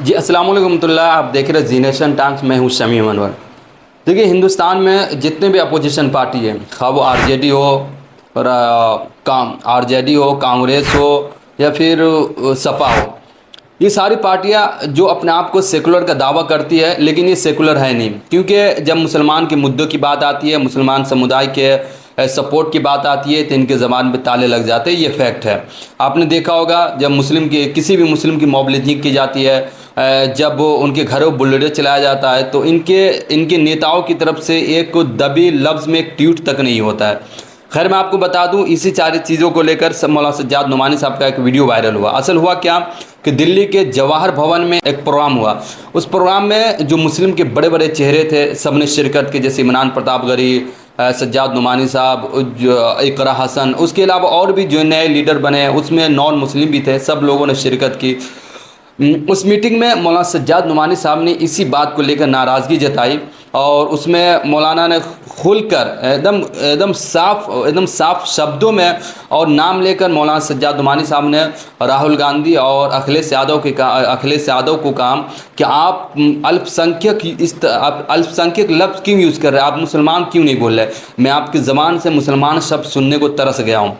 जी अस्सलाम वालेकुम रहमतुल्लाह। आप देख रहे जी नेशन टाइम्स। मैं हूँ शमी अनवर। देखिए, हिंदुस्तान में जितने भी अपोजिशन पार्टी है, खा वो आरजेडी हो और आरजेडी हो, कांग्रेस हो या फिर सपा हो, ये सारी पार्टियां जो अपने आप को सेकुलर का दावा करती है, लेकिन ये सेकुलर है नहीं। क्योंकि जब मुसलमान के मुद्दों की बात आती है, मुसलमान समुदाय के सपोर्ट की बात आती है, तो इनके ज़बान पे ताले लग जाते हैं। ये फैक्ट है। आपने देखा होगा, जब मुस्लिम की किसी भी मुस्लिम की मॉबलिजिंग की जाती है, जब उनके घरों बुलेट चलाया जाता है, तो इनके इनके नेताओं की तरफ से एक दबी लफ्ज़ में एक ट्वीट तक नहीं होता है। खैर, मैं आपको बता दूं, इसी सारी चीज़ों को लेकर मौलाना सज्जाद नुमानी साहब का एक वीडियो वायरल हुआ। असल हुआ क्या कि दिल्ली के जवाहर भवन में एक प्रोग्राम हुआ। उस प्रोग्राम में जो मुस्लिम के बड़े बड़े चेहरे थे, सब ने शिरकत की, जैसे इमरान प्रतापगढ़ी, सज्जाद नुमानी साहब, इकरा हसन, उसके अलावा और भी जो नए लीडर बने, उसमें नॉन मुस्लिम भी थे, सब लोगों ने शिरकत की। उस मीटिंग में मौलाना सज्जाद नुमानी साहब ने इसी बात को लेकर नाराज़गी जताई और उसमें मौलाना ने खुलकर एकदम साफ शब्दों में और नाम लेकर मौलाना सज्जाद नुमानी साहब ने राहुल गांधी और अखिलेश यादव को कहा कि आप अल्पसंख्यक लफ्ज़ क्यों यूज़ कर रहे हैं, आप मुसलमान क्यों नहीं बोल रहे। मैं आपकी ज़बान से मुसलमान शब्द सुनने को तरस गया हूँ।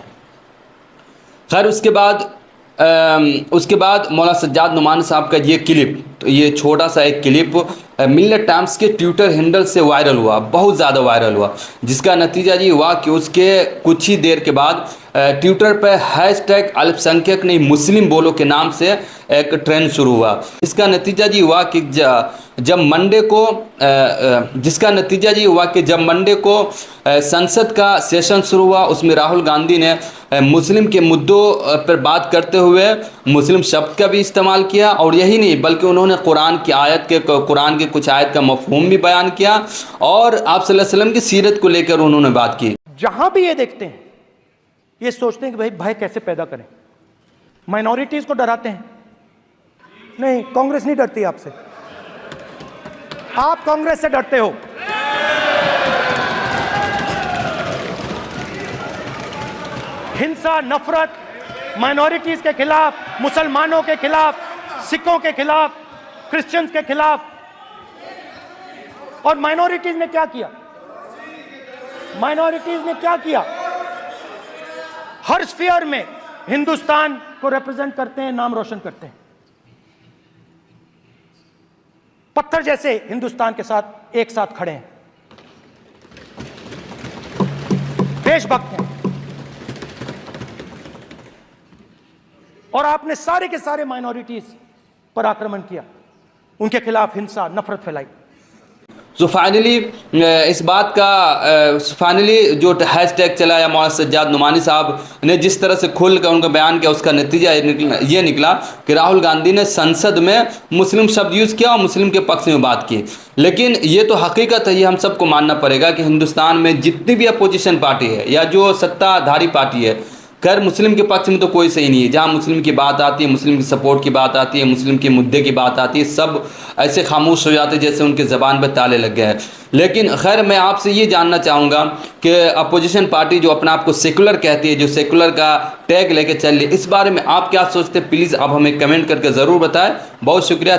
खैर, उसके बाद मौलाना सज्जाद नुमानी साहब का ये क्लिप, तो ये छोटा सा एक क्लिप मिल्लत टाइम्स के ट्विटर हैंडल से वायरल हुआ, बहुत ज़्यादा वायरल हुआ, जिसका नतीजा ये हुआ कि उसके कुछ ही देर के बाद ट्विटर पर हैशटैग अल्पसंख्यक नहीं मुस्लिम बोलो के नाम से एक ट्रेंड शुरू हुआ। इसका नतीजा ये हुआ कि जब मंडे को संसद का सेशन शुरू हुआ, उसमें राहुल गांधी ने मुस्लिम के मुद्दों पर बात करते हुए मुस्लिम शब्द का भी इस्तेमाल किया, और यही नहीं बल्कि उन्होंने कुरान के कुछ आयत का मफहूम भी बयान किया और आप सल्लल्लाहु अलैहि वसल्लम की सीरत को लेकर उन्होंने बात की। जहां भी ये देखते हैं, ये सोचते हैं कि भाई भय कैसे पैदा करें, माइनॉरिटीज को डराते हैं। नहीं, कांग्रेस नहीं डरती आपसे, आप कांग्रेस से डरते हो। हिंसा, नफरत माइनॉरिटीज के खिलाफ, मुसलमानों के खिलाफ, सिखों के खिलाफ, क्रिश्चियंस के खिलाफ। और माइनॉरिटीज ने क्या किया? हर स्फीयर में हिंदुस्तान को रिप्रेजेंट करते हैं, नाम रोशन करते हैं। पत्थर जैसे हिंदुस्तान के साथ एक साथ खड़े हैं, देशभक्त हैं। और आपने सारे के सारे माइनॉरिटीज पर आक्रमण किया, उनके खिलाफ हिंसा, नफरत फैलाई। तो फाइनली जो हैशटैग चलाया मौलाना सज्जाद नुमानी साहब ने, जिस तरह से खुल कर उनका बयान किया, उसका नतीजा ये निकला कि राहुल गांधी ने संसद में मुस्लिम शब्द यूज़ किया और मुस्लिम के पक्ष में बात की। लेकिन ये तो हकीकत है, ये हम सबको मानना पड़ेगा कि हिंदुस्तान में जितनी भी अपोजिशन पार्टी है या जो सत्ताधारी पार्टी है, खैर मुस्लिम के पक्ष में तो कोई सही नहीं है। जहाँ मुस्लिम की बात आती है, मुस्लिम की सपोर्ट की बात आती है, मुस्लिम के मुद्दे की बात आती है, सब ऐसे खामोश हो जाते हैं जैसे उनके ज़बान पर ताले लग गए हैं। लेकिन खैर, मैं आपसे ये जानना चाहूँगा कि अपोजिशन पार्टी जो अपने आप को सेकुलर कहती है, जो सेकुलर का टैग लेके चल रही है, इस बारे में आप क्या सोचते हैं? प्लीज़ आप हमें कमेंट करके ज़रूर बताएं। बहुत शुक्रिया।